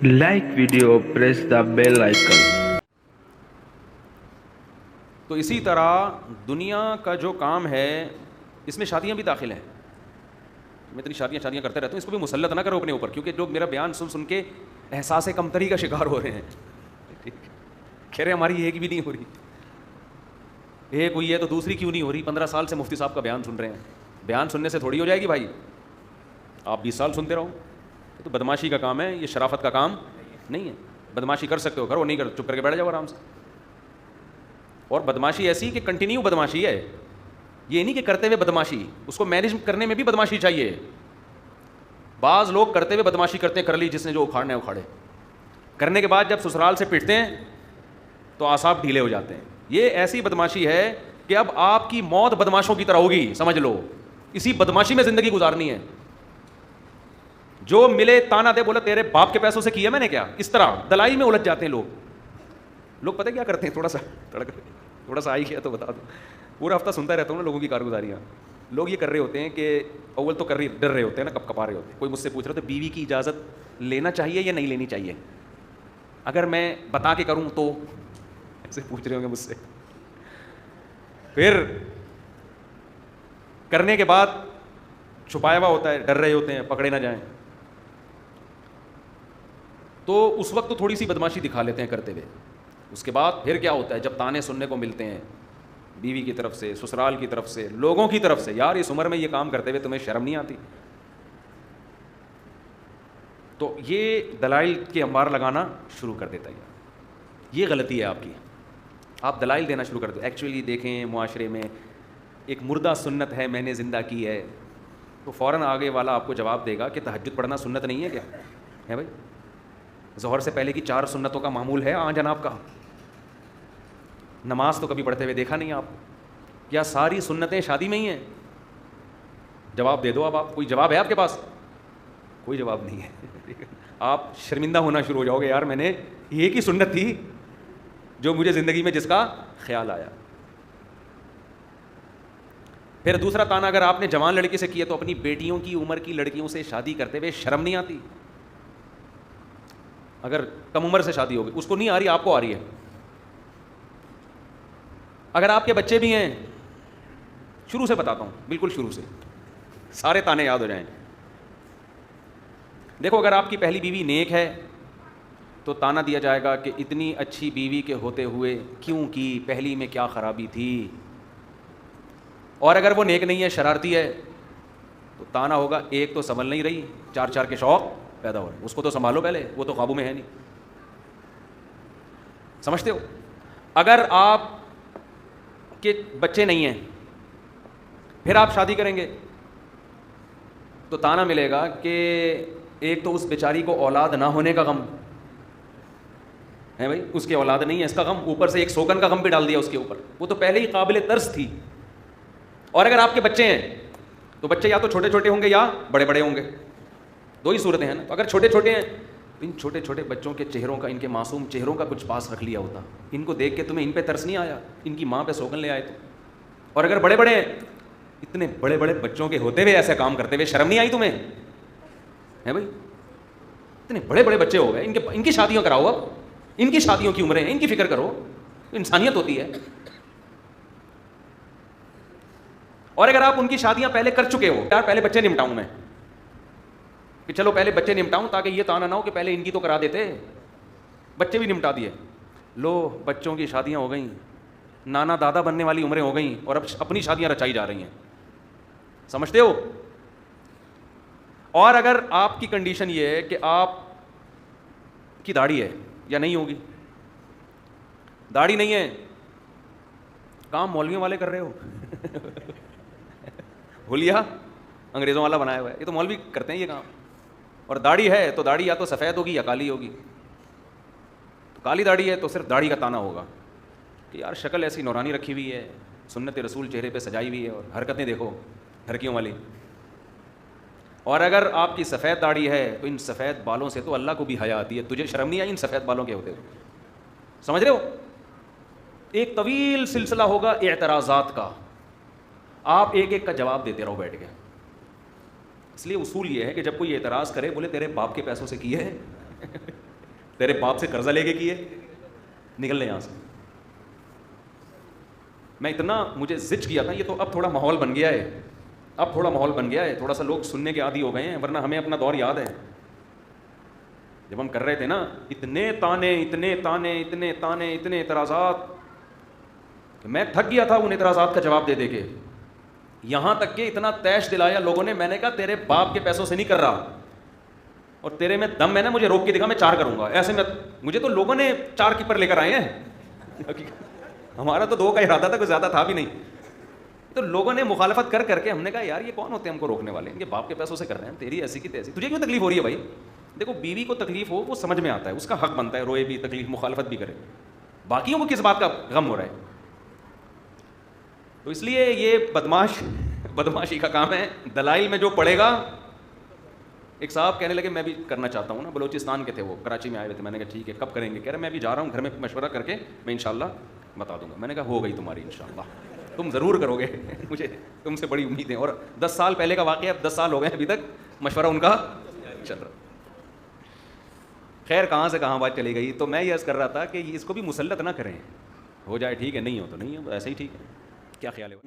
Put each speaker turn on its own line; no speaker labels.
like video, press the bell icon.
تو اسی طرح دنیا کا جو کام ہے اس میں شادیاں بھی داخل ہیں. میں اتنی شادیاں کرتے رہتا ہوں, اس کو بھی مسلط نہ کرو اپنے اوپر, کیونکہ لوگ میرا بیان سن کے احساس کمتری کا شکار ہو رہے ہیں. کہہ رہے ہماری ایک بھی نہیں ہو رہی, ایک ہوئی ہے تو دوسری کیوں نہیں ہو رہی. 15 سال سے مفتی صاحب کا بیان سن رہے ہیں, بیان سننے سے تھوڑی ہو جائے گی بھائی. آپ 20 سال سنتے رہو. تو بدماشی کا کام ہے, یہ شرافت کا کام نہیں ہے. بدماشی کر سکتے ہو کرو, نہیں کر چپ کر کے بیٹھ جاؤ آرام سے. اور بدماشی ایسی کہ کنٹینیو بدماشی ہے, یہ نہیں کہ کرتے ہوئے بدماشی, اس کو مینیج کرنے میں بھی بدماشی چاہیے. بعض لوگ کرتے ہوئے بدماشی کرتے ہیں, کر لی جس نے جو اکھاڑنا ہے اکھاڑے, کرنے کے بعد جب سسرال سے پٹتے ہیں تو اعصاب ڈھیلے ہو جاتے ہیں. یہ ایسی بدماشی ہے کہ اب آپ کی موت بدماشوں کی طرح ہوگی, سمجھ لو. اسی بدماشی میں زندگی گزارنی ہے. جو ملے تانا دے, بولا تیرے باپ کے پیسوں سے کیا میں نے کیا, اس طرح دلائل میں الجھ جاتے ہیں لوگ. پتہ کیا کرتے ہیں, تھوڑا سا آئی کیا تو بتا دو, پورا ہفتہ سنتا رہتا ہوں نا لوگوں کی کارگزاریاں. لوگ یہ کر رہے ہوتے ہیں کہ اول تو ڈر رہے ہوتے ہیں نا, کب کپا رہے ہوتے ہیں. کوئی مجھ سے پوچھ رہا تو بیوی کی اجازت لینا چاہیے یا نہیں لینی چاہیے, اگر میں بتا کے کروں تو, ایسے پوچھ رہے ہوں گے مجھ سے. پھر کرنے کے بعد چھپایا ہوا ہوتا ہے, ڈر رہے ہوتے ہیں پکڑے نہ جائیں, تو اس وقت تو تھوڑی سی بدماشی دکھا لیتے ہیں کرتے ہوئے. اس کے بعد پھر کیا ہوتا ہے, جب تانے سننے کو ملتے ہیں بیوی کی طرف سے, سسرال کی طرف سے, لوگوں کی طرف سے, یار اس عمر میں یہ کام کرتے ہوئے تمہیں شرم نہیں آتی. تو یہ دلائل کے انبار لگانا شروع کر دیتا ہے. یہ غلطی ہے آپ کی, آپ دلائل دینا شروع کر دو. ایکچولی دیکھیں معاشرے میں ایک مردہ سنت ہے, میں نے زندہ کی ہے, تو فوراً آگے والا آپ کو جواب دے گا کہ تہجد پڑھنا سنت نہیں ہے کیا ہے بھائی. ظہر سے پہلے کی 4 سنتوں کا معمول ہے ہاں جناب کا, نماز تو کبھی پڑھتے ہوئے دیکھا نہیں آپ, کیا ساری سنتیں شادی میں ہی ہیں؟ جواب دے دو. اب آپ, کوئی جواب ہے آپ کے پاس؟ کوئی جواب نہیں ہے. آپ شرمندہ ہونا شروع ہو جاؤ گے, یار میں نے ایک ہی سنت تھی جو مجھے زندگی میں جس کا خیال آیا. پھر دوسرا تانا اگر آپ نے جوان لڑکی سے کیا تو اپنی بیٹیوں کی عمر کی لڑکیوں سے شادی کرتے ہوئے شرم نہیں آتی؟ اگر کم عمر سے شادی ہوگی, اس کو نہیں آ رہی, آپ کو آ رہی ہے. اگر آپ کے بچے بھی ہیں, شروع سے بتاتا ہوں, بالکل شروع سے, سارے تانے یاد ہو جائیں. دیکھو اگر آپ کی پہلی بیوی نیک ہے تو تانا دیا جائے گا کہ اتنی اچھی بیوی کے ہوتے ہوئے کیوں کی, پہلی میں کیا خرابی تھی. اور اگر وہ نیک نہیں ہے, شرارتی ہے, تو تانا ہوگا ایک تو سنبھل نہیں رہی, 4 کے شوق پیدا ہو رہے, اس کو تو سنبھالو پہلے, وہ تو قابو میں ہے نہیں. سمجھتے ہو؟ اگر آپ کے بچے نہیں ہیں پھر آپ شادی کریں گے تو تانا ملے گا کہ ایک تو اس بیچاری کو اولاد نہ ہونے کا غم ہے بھائی, اس کی اولاد نہیں ہے اس کا غم, اوپر سے ایک سوگن کا غم بھی ڈال دیا اس کے اوپر, وہ تو پہلے ہی قابل ترس تھی. اور اگر آپ کے بچے ہیں تو بچے یا تو چھوٹے چھوٹے ہوں گے یا بڑے بڑے ہوں گے, 2 ہی صورتیں ہیں نا. تو اگر چھوٹے چھوٹے ہیں تو ان چھوٹے چھوٹے بچوں کے چہروں کا, ان کے معصوم چہروں کا کچھ پاس رکھ لیا ہوتا, ان کو دیکھ کے تمہیں ان پہ ترس نہیں آیا, ان کی ماں پہ سوگن لے آئے تو. اور اگر بڑے بڑے ہیں, اتنے بڑے بڑے بچوں کے ہوتے ہوئے ایسے کام کرتے ہوئے شرم نہیں آئی تمہیں ہے بھائی. اتنے بڑے بڑے بچے ہو گئے, ان کی شادیاں کراؤ, اب ان کی شادیوں کی عمریں ہیں, ان کی فکر کرو, انسانیت ہوتی ہے. اور اگر آپ ان کی شادیاں پہلے کر چکے ہو, یار پہلے بچے نمٹاؤں میں, کہ چلو پہلے بچے نمٹاؤں تاکہ یہ تانا نہ ہو کہ پہلے ان کی تو کرا دیتے, بچے بھی نمٹا دیے, لو بچوں کی شادیاں ہو گئیں, نانا دادا بننے والی عمریں ہو گئیں, اور اب اپنی شادیاں رچائی جا رہی ہیں. سمجھتے ہو؟ اور اگر آپ کی کنڈیشن یہ ہے کہ آپ کی داڑھی ہے یا نہیں ہوگی, داڑھی نہیں ہے, کام مولویوں والے کر رہے ہو, بھولیا انگریزوں والا بنایا ہوا ہے, یہ تو مولوی کرتے ہیں یہ کام. اور داڑھی ہے تو داڑھی یا تو سفید ہوگی یا کالی ہوگی. تو کالی داڑھی ہے تو صرف داڑھی کا تانا ہوگا کہ یار شکل ایسی نورانی رکھی ہوئی ہے, سنت رسول چہرے پہ سجائی ہوئی ہے, اور حرکتیں دیکھو لڑکیوں والی. اور اگر آپ کی سفید داڑھی ہے تو ان سفید بالوں سے تو اللہ کو بھی حیا آتی ہے, تجھے شرم نہیں آئی ان سفید بالوں کے ہوتے ہوئے؟ سمجھ رہے ہو؟ ایک طویل سلسلہ ہوگا اعتراضات کا, آپ ایک ایک کا جواب دیتے رہو بیٹھ کے. اس لیے اصول یہ ہے کہ جب کوئی اعتراض کرے, بولے تیرے باپ کے پیسوں سے کیے ہے تیرے باپ سے قرضہ لے کے کیے, نکل لے یہاں سے. میں اتنا مجھے زج کیا تھا. یہ تو اب تھوڑا ماحول بن گیا ہے, اب تھوڑا ماحول بن گیا ہے, تھوڑا سا لوگ سننے کے عادی ہو گئے ہیں, ورنہ ہمیں اپنا دور یاد ہے جب ہم کر رہے تھے نا, اتنے تانے اتنے تانے اتنے تانے اتنے اعتراضات, میں تھک گیا تھا ان اعتراضات کا جواب دے دے کے. یہاں تک کہ اتنا تیش دلایا لوگوں نے, میں نے کہا تیرے باپ کے پیسوں سے نہیں کر رہا, اور تیرے میں دم ہے نا, مجھے روک کے دکھا, میں 4 کروں گا. ایسے میں مجھے تو لوگوں نے 4 کیپر لے کر آئے ہیں, ہمارا تو 2 کا ارادہ تھا, کوئی زیادہ تھا بھی نہیں. تو لوگوں نے مخالفت کر کر کے ہم نے کہا یار یہ کون ہوتے ہیں ہم کو روکنے والے, ان کے باپ کے پیسوں سے کر رہے ہیں, تیری ایسی کی تیسی, تجھے کیوں تکلیف ہو رہی ہے بھائی. دیکھو بیوی کو تکلیف ہو وہ سمجھ میں آتا ہے, اس کا حق بنتا ہے روئے بھی, تکلیف مخالفت بھی کرے, باقیوں کو کس بات کا غم ہو رہا ہے. تو اس لیے یہ بدماشی کا کام ہے. دلائل میں جو پڑے گا, ایک صاحب کہنے لگے میں بھی کرنا چاہتا ہوں نا, بلوچستان کے تھے وہ, کراچی میں آئے ہوئے تھے. میں نے کہا ٹھیک ہے کب کریں گے, کہہ رہے میں بھی جا رہا ہوں, گھر میں مشورہ کر کے میں انشاءاللہ بتا دوں گا. میں نے کہا ہو گئی تمہاری انشاءاللہ, تم ضرور کرو گے, مجھے تم سے بڑی امید ہے. اور 10 سال پہلے کا واقعہ, اب 10 سال ہو گئے ابھی تک مشورہ ان کا چل رہا. خیر کہاں سے کہاں بات چلی گئی. تو میں یہ عرض کر رہا تھا کہ اس کو بھی مسلط نہ کریں, ہو جائے ٹھیک ہے, نہیں ہو تو نہیں ہو, ایسے ہی ٹھیک ہے. کیا خیال ہے؟